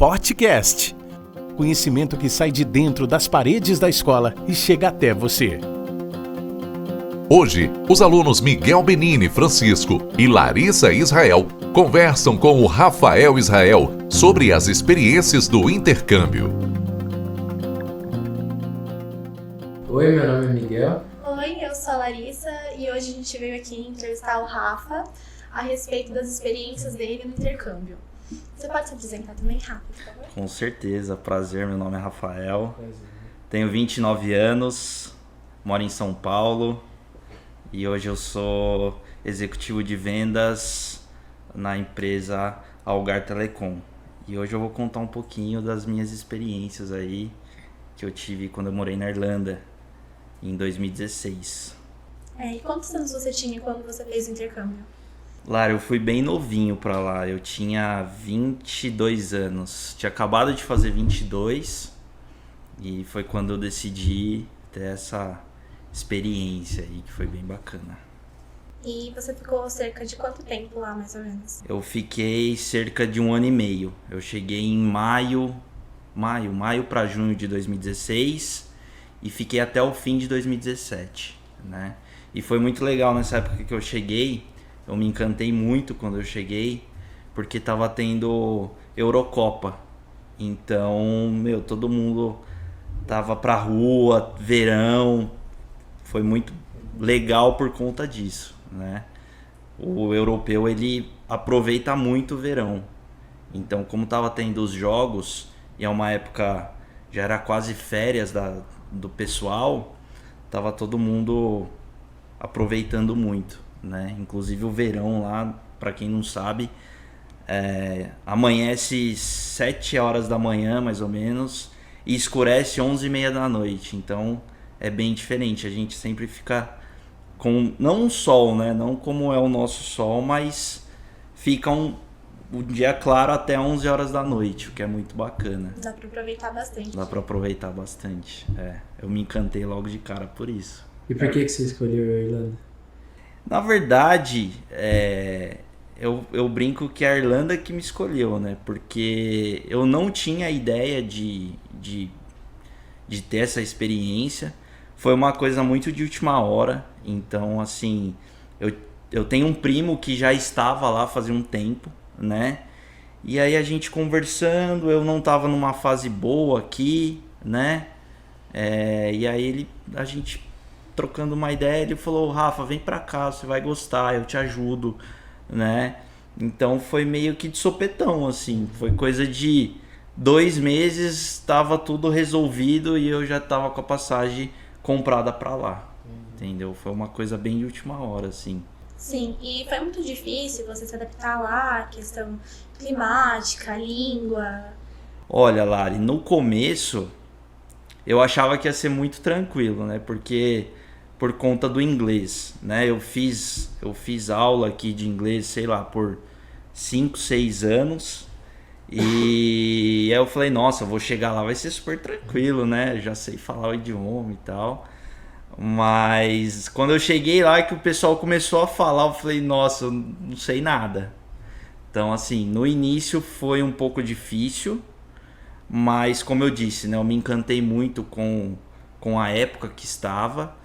podcast. Conhecimento que sai de dentro das paredes da escola e chega até você. Hoje, os alunos Miguel Benini Francisco e Larissa Israel conversam com o Rafael Israel sobre as experiências do intercâmbio. Oi, meu nome é Miguel. Oi, eu sou a Larissa e hoje a gente veio aqui entrevistar o Rafa a respeito das experiências dele no intercâmbio. Você pode se apresentar também, Rafa, por favor? Com certeza, prazer, meu nome é Rafael, tenho 29 anos, moro em São Paulo e hoje eu sou executivo de vendas na empresa Algar Telecom. E hoje eu vou contar um pouquinho das minhas experiências aí que eu tive quando eu morei na Irlanda, em 2016. E quantos anos você tinha quando você fez o intercâmbio? Lara, eu fui bem novinho pra lá, eu tinha 22 anos, tinha acabado de fazer 22 e foi quando eu decidi ter essa experiência aí, que foi bem bacana. E você ficou cerca de quanto tempo lá, mais ou menos? Eu fiquei cerca de 1 ano e meio, eu cheguei em maio para junho de 2016 e fiquei até o fim de 2017, né? E foi muito legal nessa época que eu cheguei. Eu me encantei muito quando eu cheguei, porque tava tendo Eurocopa. Então, todo mundo tava pra rua, verão. Foi muito legal por conta disso, né? O europeu, ele aproveita muito o verão. Então, como tava tendo os jogos, e é uma época, já era quase férias do pessoal, tava todo mundo aproveitando muito, né? Inclusive o verão lá, para quem não sabe, amanhece 7 horas da manhã mais ou menos e escurece 11h30 da noite, então é bem diferente. A gente sempre fica com, não um sol, né? Não como é o nosso sol, mas fica um dia claro até 11 horas da noite, o que é muito bacana. Dá pra aproveitar bastante. Dá pra aproveitar bastante, eu me encantei logo de cara por isso. E por que você escolheu a Irlanda? Na verdade, eu brinco que é a Irlanda que me escolheu, né? Porque eu não tinha ideia de ter essa experiência. Foi uma coisa muito de última hora. Então, assim, eu tenho um primo que já estava lá fazia um tempo, né? E aí a gente conversando, eu não estava numa fase boa aqui, né? E aí a gente trocando uma ideia, ele falou: Rafa, vem pra cá, você vai gostar, eu te ajudo, né? Então foi meio que de sopetão, assim, foi coisa de 2 meses, estava tudo resolvido e eu já tava com a passagem comprada pra lá, entendeu? Foi uma coisa bem de última hora, assim. Sim, e foi muito difícil você se adaptar lá, questão climática, língua? Olha, Lari, no começo eu achava que ia ser muito tranquilo, né? Porque por conta do inglês, né? Eu fiz aula aqui de inglês, sei lá, por 5, 6 anos. E aí eu falei, nossa, eu vou chegar lá, vai ser super tranquilo, né? Já sei falar o idioma e tal. Mas quando eu cheguei lá que o pessoal começou a falar, eu falei, nossa, eu não sei nada. Então, assim, no início foi um pouco difícil. Mas, como eu disse, né, eu me encantei muito com a época que estava.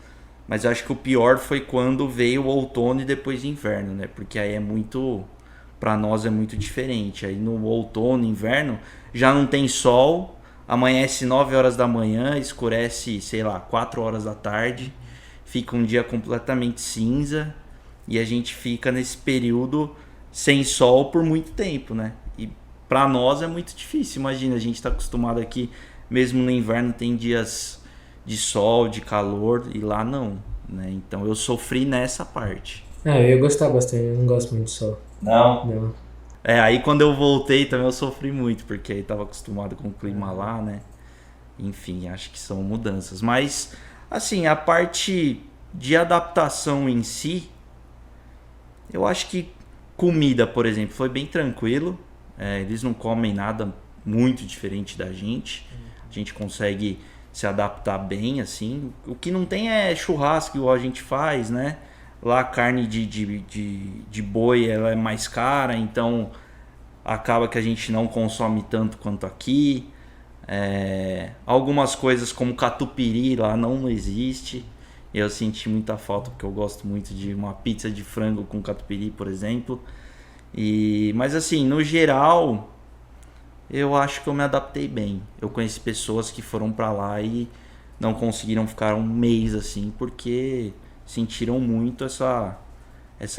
Mas eu acho que o pior foi quando veio o outono e depois o inverno, né? Porque aí para nós é muito diferente. Aí no outono, inverno, já não tem sol, amanhece 9 horas da manhã, escurece, sei lá, 4 horas da tarde. Fica um dia completamente cinza e a gente fica nesse período sem sol por muito tempo, né? Pra nós é muito difícil, imagina, a gente tá acostumado aqui, mesmo no inverno tem dias de sol, de calor, e lá não, né? Então eu sofri nessa parte. Eu ia gostar bastante, eu não gosto muito de sol. Não? Aí quando eu voltei também eu sofri muito, porque aí tava acostumado com o clima lá, né? Enfim, acho que são mudanças. Mas, assim, a parte de adaptação em si, eu acho que comida, por exemplo, foi bem tranquilo. Eles não comem nada muito diferente da gente. A gente consegue se adaptar bem, assim. O que não tem é churrasco, igual a gente faz, né? Lá a carne de boi ela é mais cara, então acaba que a gente não consome tanto quanto aqui. Algumas coisas como catupiry lá não existe. Eu senti muita falta porque eu gosto muito de uma pizza de frango com catupiry, por exemplo. Mas assim, no geral, eu acho que eu me adaptei bem. Eu conheci pessoas que foram pra lá e não conseguiram ficar um mês assim, porque sentiram muito essa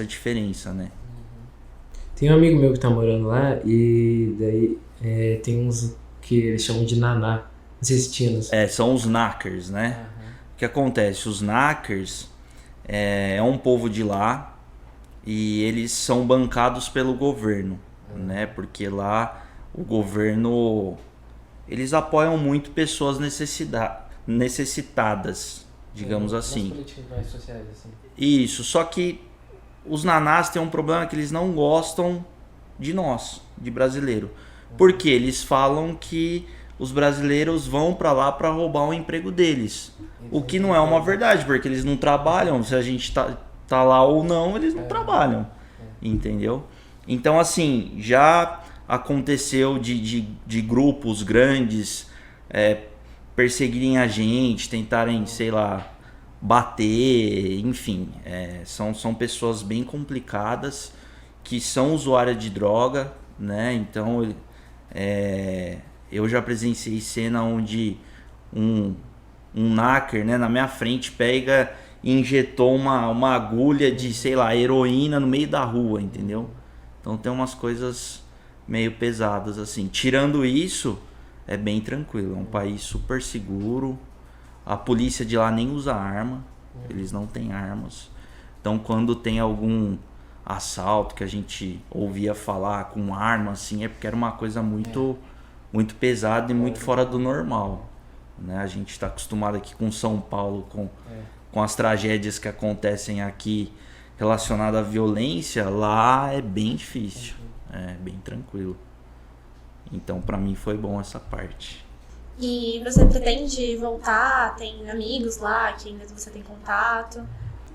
diferença, né? Tem um amigo meu que tá morando lá e daí tem uns que eles chamam de naná. Não sei se tinha nos... São os knackers, né? O que acontece? Os knackers é um povo de lá e eles são bancados pelo governo, né? Porque lá o governo, eles apoiam muito pessoas necessitadas, digamos assim. políticas mais sociais, assim. Isso, só que os nanás têm um problema que eles não gostam de nós, de brasileiro. Porque eles falam que os brasileiros vão pra lá pra roubar o emprego deles. O que não é uma verdade, porque eles não trabalham. Se a gente tá lá ou não, eles não trabalham. Entendeu? Então, assim, já aconteceu de grupos grandes perseguirem a gente, tentarem, sei lá, bater, enfim. São pessoas bem complicadas que são usuárias de droga, né? Então, eu já presenciei cena onde um knacker, né, na minha frente pega e injetou uma agulha de, sei lá, heroína no meio da rua, entendeu? Então tem umas coisas meio pesadas assim. Tirando isso, é bem tranquilo, é um país super seguro. A polícia de lá nem usa arma, eles não têm armas. Então quando tem algum assalto que a gente ouvia falar com arma assim, é porque era uma coisa muito pesada e muito fora do normal, né? A gente está acostumado aqui com São Paulo, com as tragédias que acontecem aqui relacionadas à violência. Lá é bem difícil, é bem tranquilo. Então para mim foi bom essa parte. E você pretende voltar? Tem amigos lá que ainda você tem contato?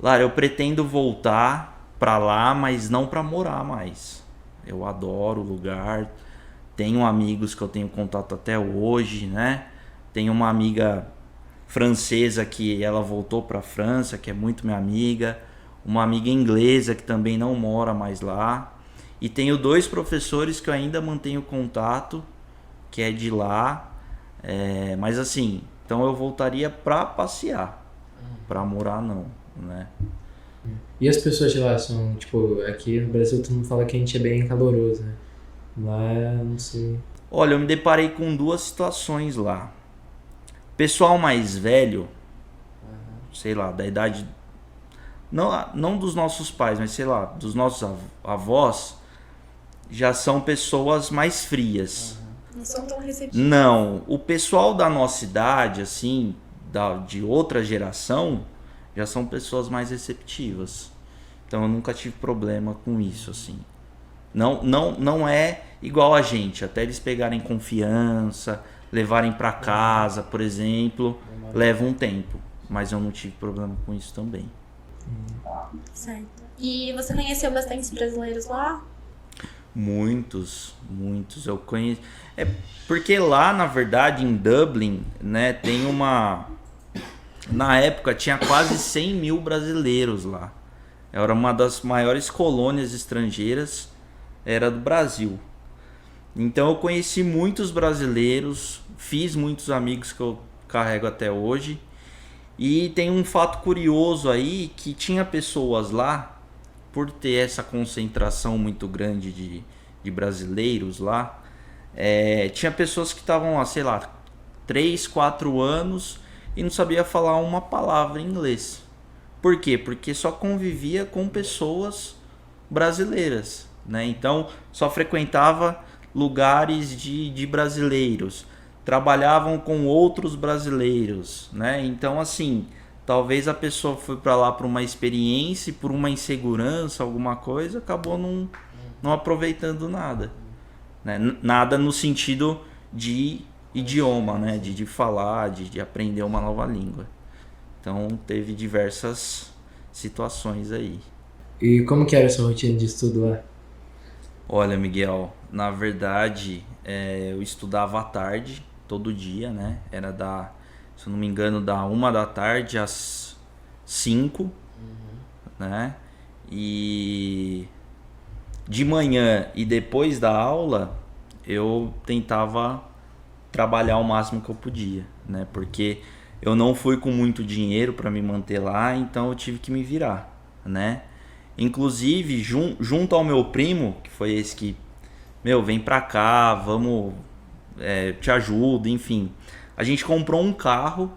Lara, eu pretendo voltar para lá, mas não para morar mais. Eu adoro o lugar. Tenho amigos que eu tenho contato até hoje, né? Tenho uma amiga francesa que ela voltou para a França, que é muito minha amiga. Uma amiga inglesa que também não mora mais lá. E tenho 2 professores que eu ainda mantenho contato, que é de lá. Mas assim, então eu voltaria para passear, para morar não, né? E as pessoas de lá são, tipo, aqui no Brasil todo mundo fala que a gente é bem caloroso, né? Lá, não sei. Olha, eu me deparei com 2 situações lá. Pessoal mais velho, sei lá, da idade... Não dos nossos pais, mas sei lá, dos nossos avós, já são pessoas mais frias. Não são tão receptivos. Não, o pessoal da nossa idade, assim, de outra geração, já são pessoas mais receptivas. Então eu nunca tive problema com isso, assim. Não é igual a gente, até eles pegarem confiança, levarem para casa, por exemplo, leva um tempo. Mas eu não tive problema com isso também. Certo. E você conheceu bastantes brasileiros lá? Muitos. Eu conheço. Porque lá, na verdade, em Dublin, né, tem uma... Na época tinha quase 100 mil brasileiros lá. Era uma das maiores colônias estrangeiras, era do Brasil. Então eu conheci muitos brasileiros, fiz muitos amigos que eu carrego até hoje. E tem um fato curioso aí, que tinha pessoas lá, por ter essa concentração muito grande de brasileiros lá, tinha pessoas que estavam lá, sei lá, 3, 4 anos e não sabia falar uma palavra em inglês. Por quê? Porque só convivia com pessoas brasileiras, né? Então só frequentava lugares de brasileiros, trabalhavam com outros brasileiros, né? Então assim, talvez a pessoa foi para lá por uma experiência e por uma insegurança, alguma coisa, acabou não aproveitando nada, né? Nada no sentido de idioma, né? De falar, de aprender uma nova língua. Então teve diversas situações aí. E como que era a sua rotina de estudo lá? Olha, Miguel, na verdade, eu estudava à tarde, todo dia, né? Era se eu não me engano, da 1 da tarde às 5, né? E de manhã e depois da aula, eu tentava trabalhar o máximo que eu podia, né? Porque eu não fui com muito dinheiro para me manter lá, então eu tive que me virar, né? Inclusive, junto ao meu primo, que foi esse que, vem pra cá, vamos, te ajudo, enfim. A gente comprou um carro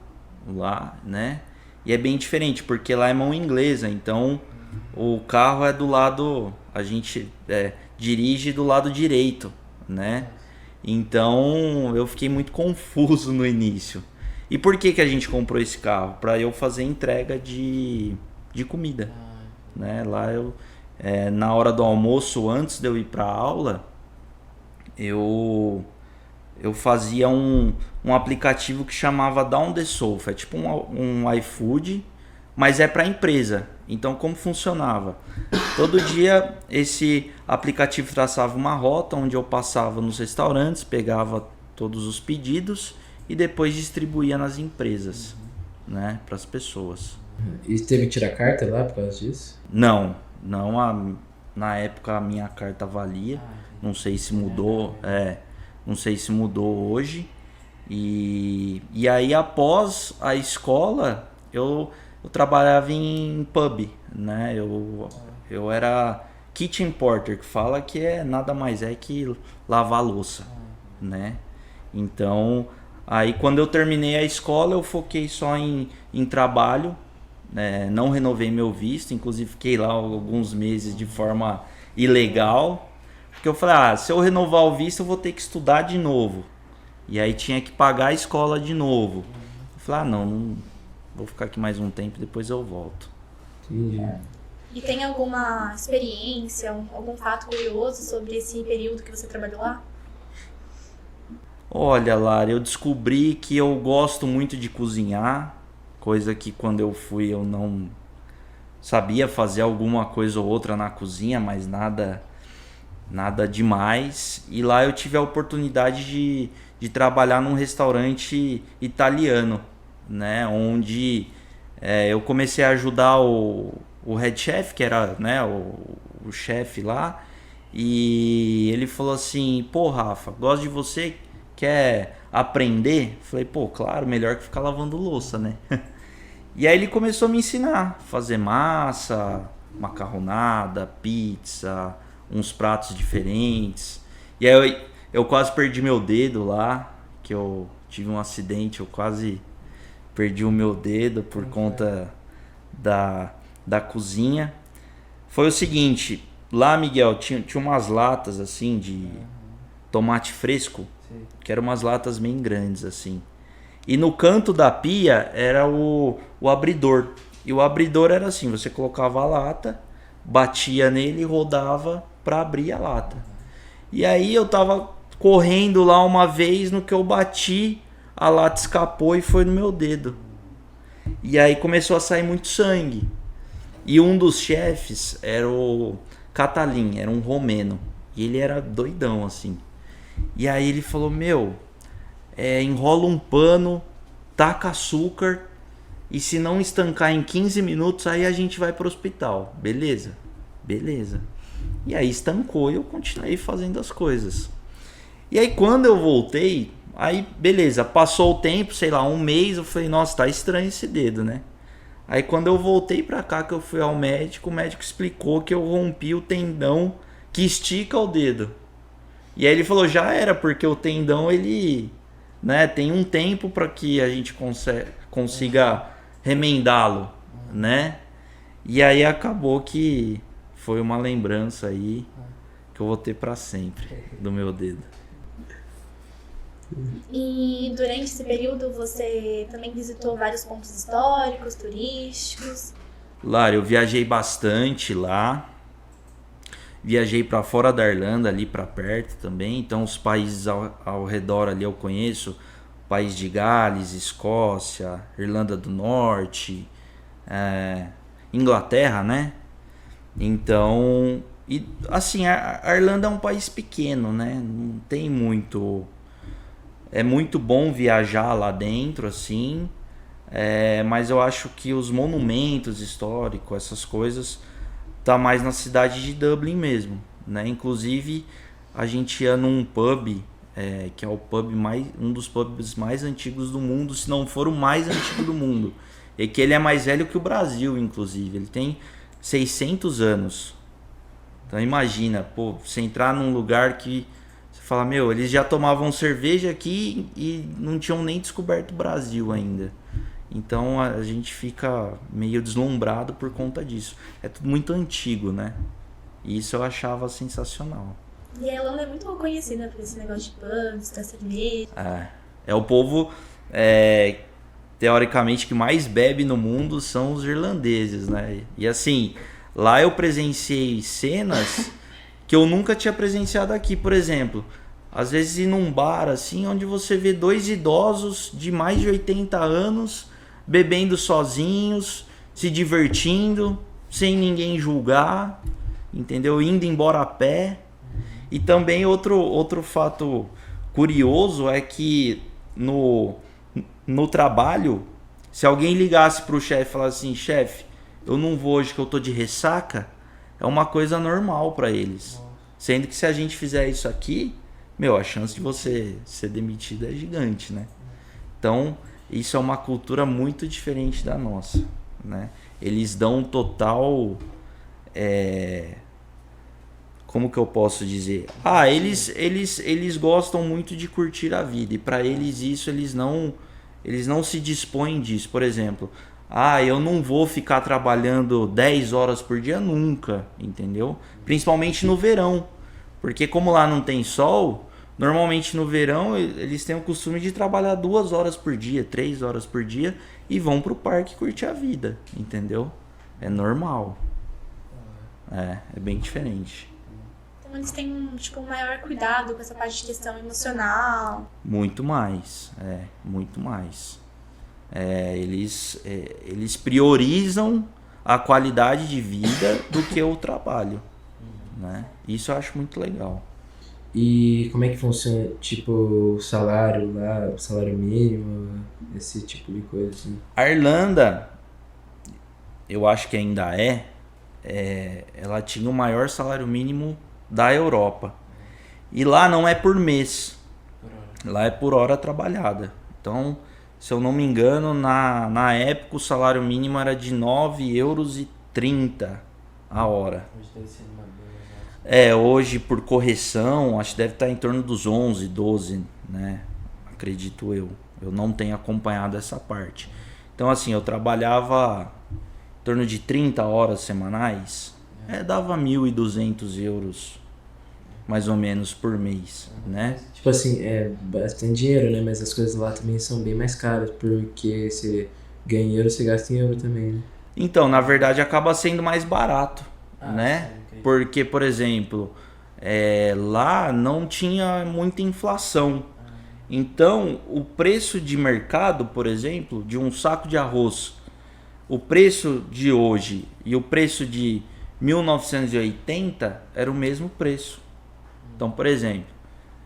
lá, né? E é bem diferente, porque lá é mão inglesa, então o carro é do lado, a gente dirige do lado direito, né? Então eu fiquei muito confuso no início. E por que a gente comprou esse carro? Para eu fazer entrega de comida, né? Lá na hora do almoço, antes de eu ir para aula, eu fazia um aplicativo que chamava Down the Sofa. É tipo um iFood, mas é para a empresa. Então, como funcionava? Todo dia esse aplicativo traçava uma rota onde eu passava nos restaurantes, pegava todos os pedidos e depois distribuía nas empresas, né, para as pessoas. E teve que tirar carta lá por causa disso? Não, na época a minha carta valia. Não sei se mudou, não sei se mudou hoje. E aí após a escola eu trabalhava em pub, né? Eu era kitchen porter, que fala que nada mais que lavar louça, né? Então, aí quando eu terminei a escola, eu foquei só em trabalho, né? Não renovei meu visto, inclusive fiquei lá alguns meses de forma ilegal, porque eu falei, se eu renovar o visto, eu vou ter que estudar de novo. E aí tinha que pagar a escola de novo. Eu falei, não vou ficar aqui mais um tempo, depois eu volto. Entendi. E tem alguma experiência, algum fato curioso sobre esse período que você trabalhou lá? Olha, Lara, eu descobri que eu gosto muito de cozinhar, coisa que quando eu fui eu não sabia fazer alguma coisa ou outra na cozinha, mas nada demais. E lá eu tive a oportunidade de trabalhar num restaurante italiano, né, onde eu comecei a ajudar o head chef, que era, né, o chefe lá, e ele falou assim, pô, Rafa, gosto de você, quer aprender? Falei, pô, claro, melhor que ficar lavando louça, né? E aí ele começou a me ensinar a fazer massa, macarronada, pizza, uns pratos diferentes. E aí eu quase perdi meu dedo lá, que eu tive um acidente, eu quase perdi o meu dedo por conta da cozinha. Foi o seguinte, lá, Miguel, tinha umas latas assim de tomate fresco, que eram umas latas bem grandes assim. E no canto da pia era o abridor. E o abridor era assim, você colocava a lata, batia nele e rodava para abrir a lata. E aí eu tava correndo lá uma vez, no que eu bati, a lata escapou e foi no meu dedo. E aí começou a sair muito sangue. E um dos chefes era o Catalin, era um romeno. E ele era doidão assim. E aí ele falou, enrola um pano, taca açúcar, e se não estancar em 15 minutos, aí a gente vai pro hospital. Beleza? Beleza. E aí estancou e eu continuei fazendo as coisas. E aí quando eu voltei, aí beleza, passou o tempo, sei lá, um mês, eu falei, nossa, tá estranho esse dedo, né? Aí quando eu voltei pra cá, que eu fui ao médico, o médico explicou que eu rompi o tendão que estica o dedo. E aí ele falou, já era, porque o tendão, ele, né, tem um tempo para que a gente consiga remendá-lo, né? E aí acabou que foi uma lembrança aí que eu vou ter para sempre do meu dedo. E durante esse período você também visitou vários pontos históricos, turísticos? Lara, eu viajei bastante lá. Viajei para fora da Irlanda, ali para perto também. Então os países ao redor ali eu conheço. País de Gales, Escócia, Irlanda do Norte, Inglaterra, né? Então E assim, a Irlanda é um país pequeno, né? Não tem muito. É muito bom viajar lá dentro, assim. Mas eu acho que os monumentos históricos, essas coisas, tá mais na cidade de Dublin mesmo, né? Inclusive, a gente ia num pub, que é um dos pubs mais antigos do mundo, se não for o mais antigo do mundo. E que ele é mais velho que o Brasil, inclusive. Ele tem 600 anos. Então imagina, pô, você entrar num lugar que você fala, meu, eles já tomavam cerveja aqui e não tinham nem descoberto o Brasil ainda. Então a gente fica meio deslumbrado por conta disso. É tudo muito antigo, né? E isso eu achava sensacional. E a Irlanda é muito conhecida por esse negócio de pubs, da cerveja. É o povo, teoricamente, que mais bebe no mundo são os irlandeses, né? E assim, lá eu presenciei cenas que eu nunca tinha presenciado aqui. Por exemplo, às vezes ir num bar, assim, onde você vê 2 idosos de mais de 80 anos bebendo sozinhos, se divertindo, sem ninguém julgar, entendeu? Indo embora a pé. E também outro fato curioso é que no trabalho, se alguém ligasse pro chefe e falasse assim, chefe, eu não vou hoje que eu tô de ressaca, é uma coisa normal para eles. Sendo que se a gente fizer isso aqui, meu, a chance de você ser demitido é gigante, né? Então, isso é uma cultura muito diferente da nossa, né? Eles dão total... Como que eu posso dizer? Eles gostam muito de curtir a vida. E para eles isso, eles não se dispõem disso. Por exemplo, eu não vou ficar trabalhando 10 horas por dia nunca, entendeu? Principalmente no verão. Porque como lá não tem sol, normalmente no verão eles têm o costume de trabalhar 2 horas por dia, 3 horas por dia e vão pro parque curtir a vida, entendeu? É normal. É bem diferente. Então eles têm um maior cuidado com essa parte de questão emocional. Muito mais, muito mais. Eles priorizam a qualidade de vida do que o trabalho, né? Isso eu acho muito legal. E como é que funciona, tipo, o salário lá, o salário mínimo, esse tipo de coisa assim? A Irlanda, eu acho que ainda ela tinha o maior salário mínimo da Europa. E lá não é por mês, lá é por hora trabalhada. Então, se eu não me engano, na época o salário mínimo era de 9,30 € a hora. Hoje por correção, acho que deve estar em torno dos 11, 12, né? Acredito eu. Eu não tenho acompanhado essa parte. Então assim, eu trabalhava em torno de 30 horas semanais, dava 1.200 € mais ou menos por mês, né? Tipo assim, é bastante dinheiro, né? Mas as coisas lá também são bem mais caras, porque você ganha em euro, você gasta em euro também, né? Então, na verdade, acaba sendo mais barato, né? Sim, okay. Porque, por exemplo, lá não tinha muita inflação. Então, o preço de mercado, por exemplo, de um saco de arroz, o preço de hoje e o preço de 1980 era o mesmo preço. Então, por exemplo,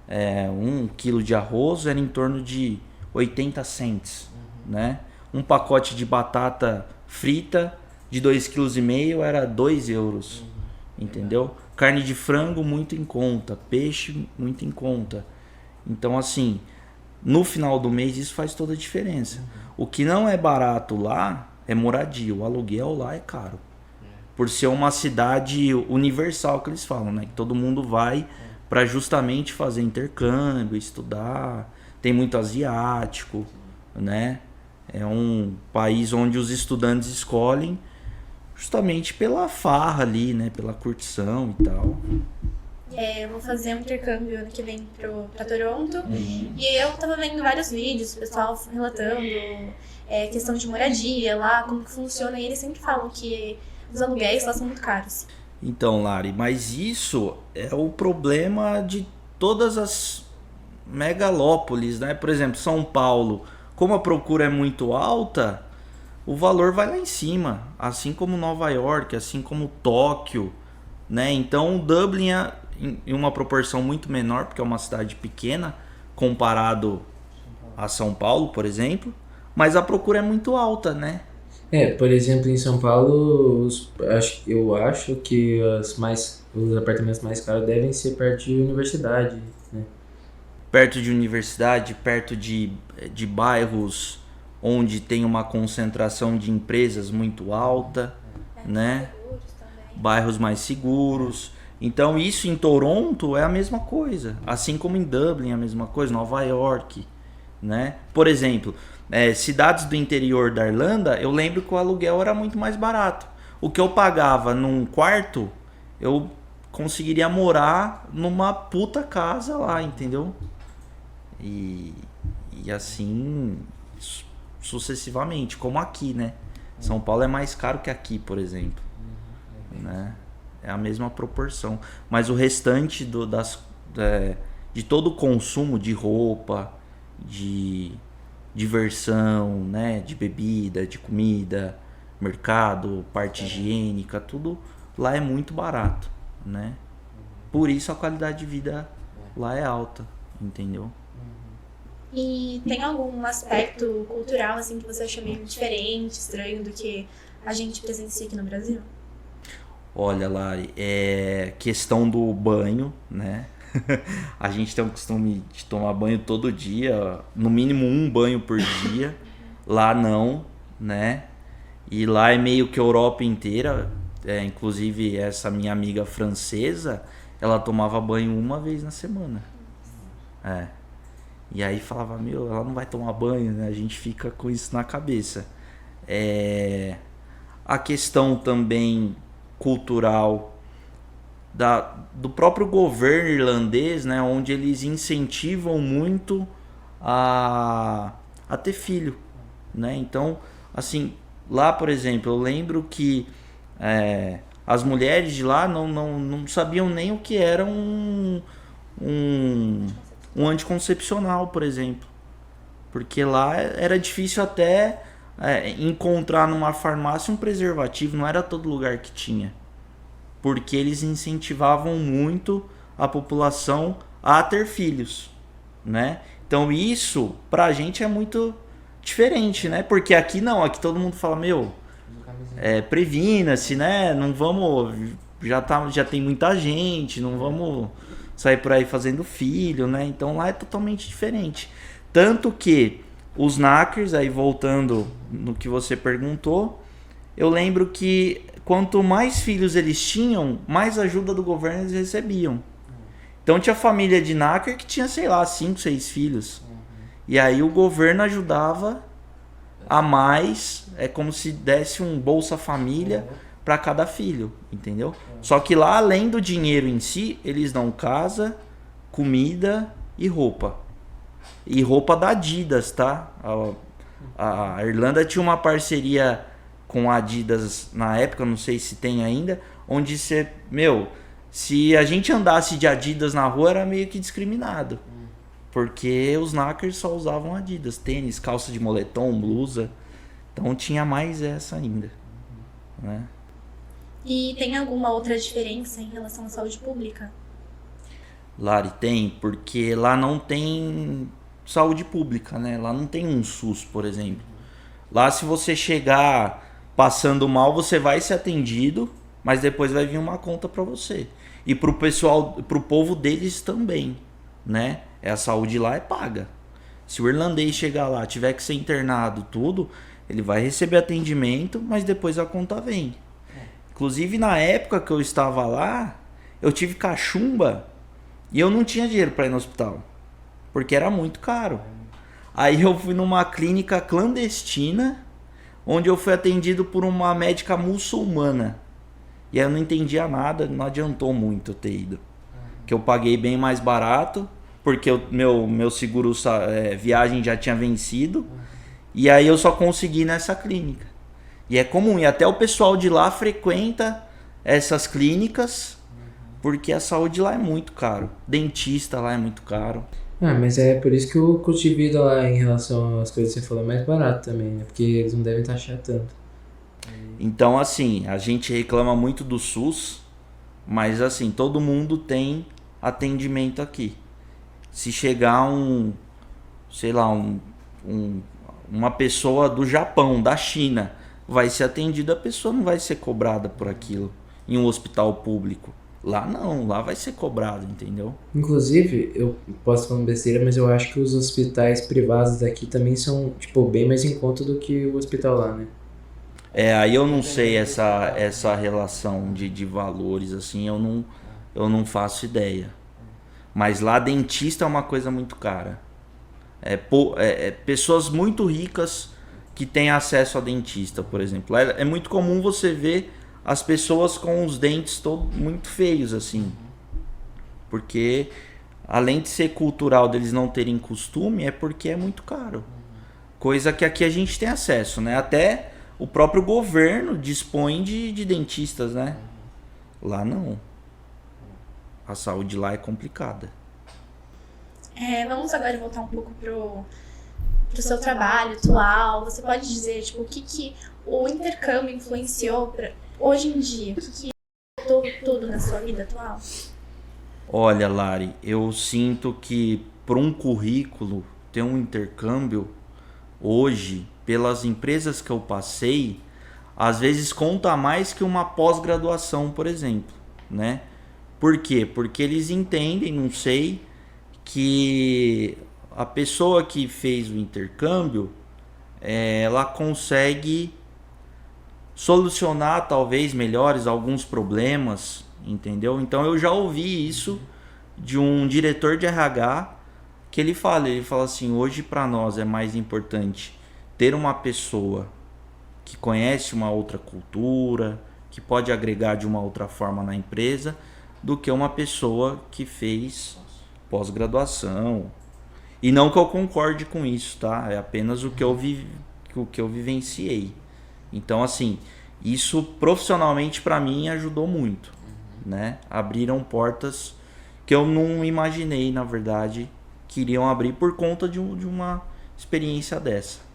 1 quilo de arroz era em torno de 80 cents, né? Um pacote de batata frita de 2,5 kg era 2 €, entendeu? Carne de frango muito em conta, peixe muito em conta. Então, assim, no final do mês isso faz toda a diferença. O que não é barato lá é moradia, o aluguel lá é caro. Por ser uma cidade universal que eles falam, né? Que todo mundo vai para justamente fazer intercâmbio, estudar. Tem muito asiático, né? É um país onde os estudantes escolhem justamente pela farra ali, né? Pela curtição e tal. Eu vou fazer um intercâmbio ano que vem pra Toronto. E eu tava vendo vários vídeos, o pessoal relatando questão de moradia lá, como que funciona. E eles sempre falam que os aluguéis lá são muito caros. Então, Lari, mas isso é o problema de todas as megalópolis, né? Por exemplo, São Paulo, como a procura é muito alta, o valor vai lá em cima. Assim como Nova York, assim como Tóquio, né? Então Dublin é em uma proporção muito menor, porque é uma cidade pequena comparado a São Paulo, por exemplo, mas a procura é muito alta, né? Por exemplo, em São Paulo, eu acho que os apartamentos mais caros devem ser perto de universidade, né? Perto de universidade, perto de bairros onde tem uma concentração de empresas muito alta, né? Bairros mais seguros. Então isso em Toronto é a mesma coisa, assim como em Dublin é a mesma coisa, Nova York, né? Por exemplo, cidades do interior da Irlanda, eu lembro que o aluguel era muito mais barato. O que eu pagava num quarto, eu conseguiria morar numa puta casa lá, entendeu? E assim sucessivamente, como aqui, né? São Paulo é mais caro que aqui, por exemplo, né? É a mesma proporção, mas o restante de todo o consumo de roupa, de diversão, né? De bebida, de comida, mercado, parte higiênica, tudo lá é muito barato, né? Por isso a qualidade de vida lá é alta, entendeu? E tem algum aspecto cultural, assim, que você acha meio diferente, estranho do que a gente presencia aqui no Brasil? Olha, Lari, questão do banho, né? A gente tem o costume de tomar banho todo dia, no mínimo um banho por dia. Lá não, né? E lá é meio que a Europa inteira. Inclusive essa minha amiga francesa, ela tomava banho uma vez na semana. E aí falava, ela não vai tomar banho, né? A gente fica com isso na cabeça. A questão também cultural do próprio governo irlandês, né, onde eles incentivam muito a ter filho, né? Então, assim, lá, por exemplo, eu lembro que as mulheres de lá não sabiam nem o que era um anticoncepcional, por exemplo, porque lá era difícil até encontrar numa farmácia um preservativo, não era todo lugar que tinha, porque eles incentivavam muito a população a ter filhos, né? Então isso pra gente é muito diferente, né? Porque aqui não, aqui todo mundo fala, previna-se, né? Não vamos, já tem muita gente, não vamos sair por aí fazendo filho, né? Então lá é totalmente diferente. Tanto que os knackers, aí voltando no que você perguntou, eu lembro que quanto mais filhos eles tinham, mais ajuda do governo eles recebiam. Então tinha família de knacker que tinha, sei lá, 5, 6 filhos. E aí o governo ajudava a mais, é como se desse um Bolsa Família para cada filho, entendeu? Só que lá, além do dinheiro em si, eles dão casa, comida e roupa. E roupa da Adidas, tá? A Irlanda tinha uma parceria com a Adidas na época, não sei se tem ainda, onde se a gente andasse de Adidas na rua era meio que discriminado. Porque os knackers só usavam Adidas, tênis, calça de moletom, blusa. Então tinha mais essa ainda, né? E tem alguma outra diferença em relação à saúde pública? Lari, tem, porque lá não tem saúde pública, né? Lá não tem um SUS, por exemplo. Lá, se você chegar passando mal, você vai ser atendido, mas depois vai vir uma conta para você. E pro pessoal, pro povo deles também, né? A saúde lá é paga. Se o irlandês chegar lá, tiver que ser internado, tudo, ele vai receber atendimento, mas depois a conta vem. Inclusive, na época que eu estava lá, eu tive cachumba e eu não tinha dinheiro para ir no hospital, porque era muito caro. Aí eu fui numa clínica clandestina, onde eu fui atendido por uma médica muçulmana. E aí eu não entendia nada, não adiantou muito eu ter ido. Que eu paguei bem mais barato, porque meu seguro viagem já tinha vencido. E aí eu só consegui nessa clínica. E é comum, e até o pessoal de lá frequenta essas clínicas, porque a saúde lá é muito caro. Dentista lá é muito caro. Mas é por isso que o custo de vida lá, em relação às coisas que você falou, é mais barato também, né? Porque eles não devem taxar tanto. Então, assim, a gente reclama muito do SUS, Mas assim, todo mundo tem atendimento aqui. Se chegar sei lá, uma pessoa do Japão, da China, vai ser atendida, a pessoa não vai ser cobrada por aquilo em um hospital público. Lá não, lá vai ser cobrado, entendeu? Inclusive, eu posso falar besteira, mas eu acho que os hospitais privados daqui também são, tipo, bem mais em conta do que o hospital lá, né? Aí eu não sei essa relação de valores, assim, eu não faço ideia. Mas lá dentista é uma coisa muito cara. Pessoas muito ricas que têm acesso a dentista, por exemplo. É muito comum você ver as pessoas com os dentes todos muito feios, assim. Porque, além de ser cultural deles não terem costume, é porque é muito caro. Coisa que aqui a gente tem acesso, né? Até o próprio governo dispõe de dentistas, né? Lá não. A saúde lá é complicada. Vamos agora voltar um pouco pro seu trabalho atual. Você pode dizer, tipo, o que o intercâmbio influenciou hoje em dia? O que mudou tudo na sua vida atual? Olha, Lari, eu sinto que para um currículo ter um intercâmbio hoje, pelas empresas que eu passei, às vezes conta mais que uma pós-graduação, por exemplo, né? Por quê? Porque eles entendem, não sei, que a pessoa que fez o intercâmbio, ela consegue solucionar talvez melhores alguns problemas, entendeu? Então eu já ouvi isso de um diretor de RH, que ele fala assim, hoje para nós é mais importante ter uma pessoa que conhece uma outra cultura, que pode agregar de uma outra forma na empresa, do que uma pessoa que fez pós-graduação. E não que eu concorde com isso, tá? É apenas o que eu vivenciei. Então, assim, isso profissionalmente para mim ajudou muito, né? Abriram portas que eu não imaginei, na verdade, que iriam abrir por conta de uma experiência dessa.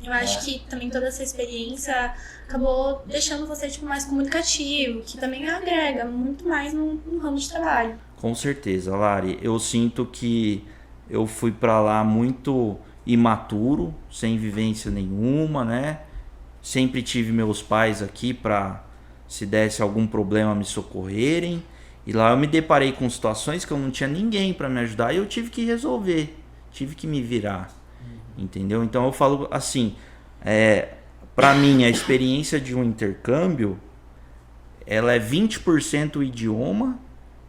Eu acho que também toda essa experiência acabou deixando você, tipo, mais comunicativo, que também agrega muito mais no ramo de trabalho. Com certeza, Lari. Eu sinto que eu fui para lá muito imaturo, sem vivência nenhuma, né? Sempre tive meus pais aqui para, se desse algum problema, me socorrerem. E lá eu me deparei com situações que eu não tinha ninguém para me ajudar e eu tive que resolver, tive que me virar, entendeu? Então eu falo assim, para mim a experiência de um intercâmbio, ela é 20% o idioma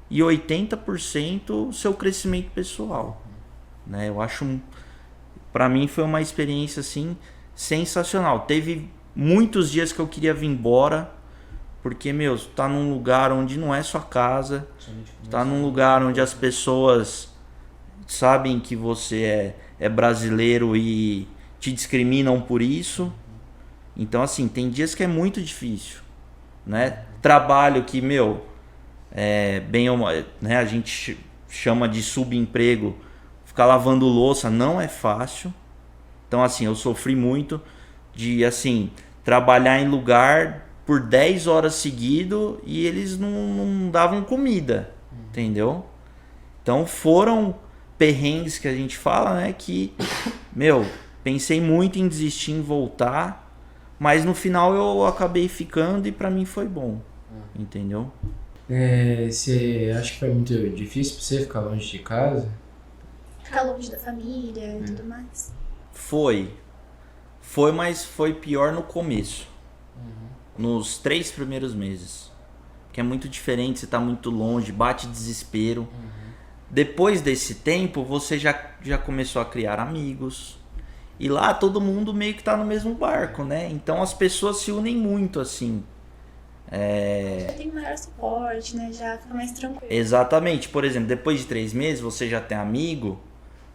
e 80% o seu crescimento pessoal, né? Eu acho, para mim foi uma experiência assim sensacional. Teve muitos dias que eu queria vir embora, porque, tá num lugar onde não é sua casa, tá num lugar onde as pessoas sabem que você é brasileiro e te discriminam por isso. Então, assim, tem dias que é muito difícil, né? Trabalho que, né, a gente chama de subemprego, ficar lavando louça não é fácil. Então, assim, eu sofri muito de, assim, trabalhar em lugar por 10 horas seguido e eles não davam comida, entendeu? Então foram perrengues que a gente fala, né, que, pensei muito em desistir, em voltar, mas no final eu acabei ficando e pra mim foi bom, entendeu? Você acha que foi muito difícil pra você ficar longe de casa? Ficar longe da família e tudo mais. Foi, mas foi pior no começo. Nos 3 primeiros meses. Porque é muito diferente, você tá muito longe, bate desespero. Depois desse tempo, você já começou a criar amigos. E lá todo mundo meio que tá no mesmo barco, né? Então as pessoas se unem muito, assim. Já tem maior suporte, né? Já fica mais tranquilo. Exatamente. Por exemplo, depois de 3 meses, você já tem amigo,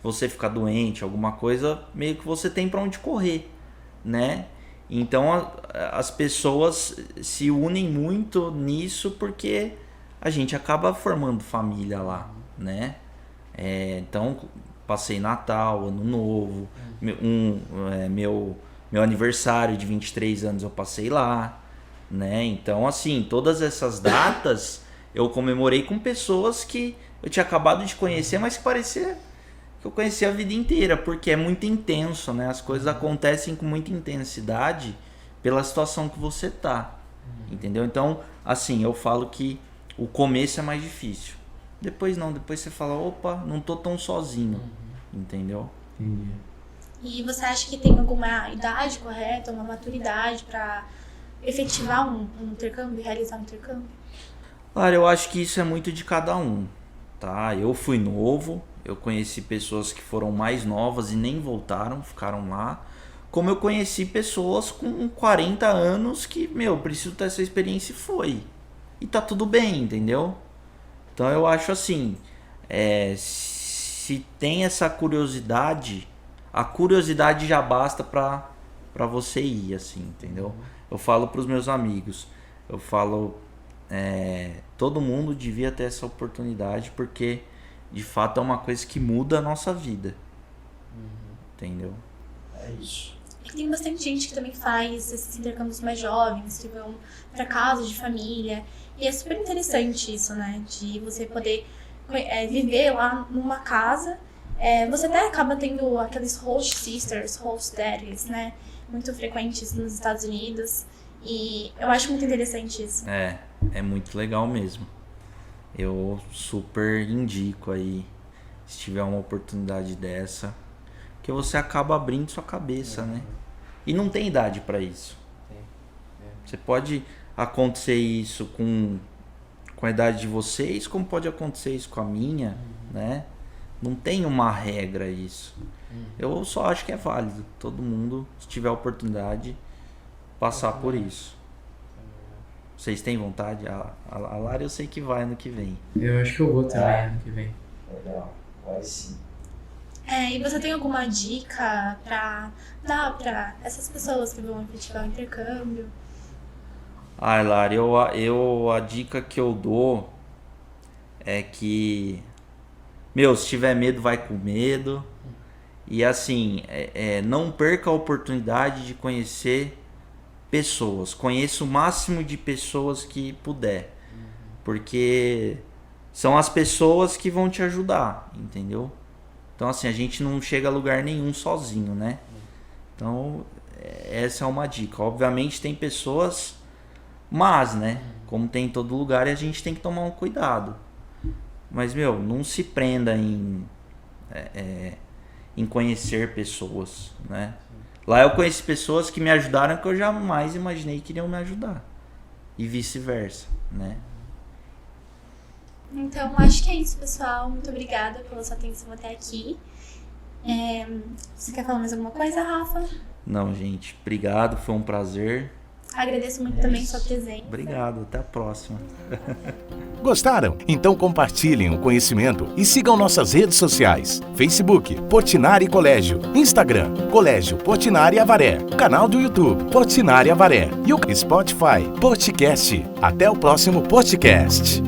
você fica doente, alguma coisa, meio que você tem pra onde correr, né? Então as pessoas se unem muito nisso porque a gente acaba formando família lá, né? Então passei Natal, Ano Novo, meu aniversário de 23 anos eu passei lá, né? Então assim, todas essas datas eu comemorei com pessoas que eu tinha acabado de conhecer, mas que parecia que eu conhecia a vida inteira, porque é muito intenso, né? As coisas acontecem com muita intensidade pela situação que você tá, entendeu? Então, assim, eu falo que o começo é mais difícil. Depois não, depois você fala, opa, não tô tão sozinho, entendeu? Entendi. E você acha que tem alguma idade correta, uma maturidade para efetivar um intercâmbio, realizar um intercâmbio? Claro, eu acho que isso é muito de cada um, tá? Eu fui novo, eu conheci pessoas que foram mais novas e nem voltaram, ficaram lá. Como eu conheci pessoas com 40 anos que, preciso ter essa experiência e foi. E tá tudo bem, entendeu? Então eu acho assim, se tem essa curiosidade, a curiosidade já basta pra você ir, assim, entendeu? Eu falo pros meus amigos, eu falo, todo mundo devia ter essa oportunidade, porque de fato é uma coisa que muda a nossa vida, entendeu? É isso. E tem bastante gente que também faz esses intercâmbios mais jovens, que vão para casa de família. E é super interessante isso, né? De você poder viver lá numa casa. Você até acaba tendo aqueles host sisters, host daddies, né? Muito frequentes nos Estados Unidos. E eu acho muito interessante isso. É muito legal mesmo. Eu super indico aí, se tiver uma oportunidade dessa, que você acaba abrindo sua cabeça, né? E não tem idade pra isso. Você pode acontecer isso com a idade de vocês, como pode acontecer isso com a minha, né? Não tem uma regra isso. Eu só acho que é válido. Todo mundo, se tiver a oportunidade, passar por isso. Vocês têm vontade? A Lara eu sei que vai ano que vem. Eu acho que eu vou também ano que vem. Legal, vai sim. E você tem alguma dica pra dar pra essas pessoas que vão efetivar o intercâmbio? Lara, a dica que eu dou é que, se tiver medo, vai com medo. E assim, não perca a oportunidade de conhecer pessoas. Conheça o máximo de pessoas que puder. Porque são as pessoas que vão te ajudar, entendeu? Então assim, a gente não chega a lugar nenhum sozinho, né? Então, essa é uma dica. Obviamente tem pessoas más, né? Como tem em todo lugar, e a gente tem que tomar um cuidado. Mas, não se prenda em conhecer pessoas, né? Lá eu conheci pessoas que me ajudaram que eu jamais imaginei que iriam me ajudar. E vice-versa, né? Então, acho que é isso, pessoal. Muito obrigada pela sua atenção até aqui. Você quer falar mais alguma coisa, Rafa? Não, gente. Obrigado, foi um prazer. Agradeço muito também sua presença. Obrigado, até a próxima. Gostaram? Então compartilhem o conhecimento e sigam nossas redes sociais. Facebook, Portinari Colégio. Instagram, Colégio Portinari Avaré. Canal do YouTube, Portinari Avaré. E o Spotify, Podcast. Até o próximo podcast.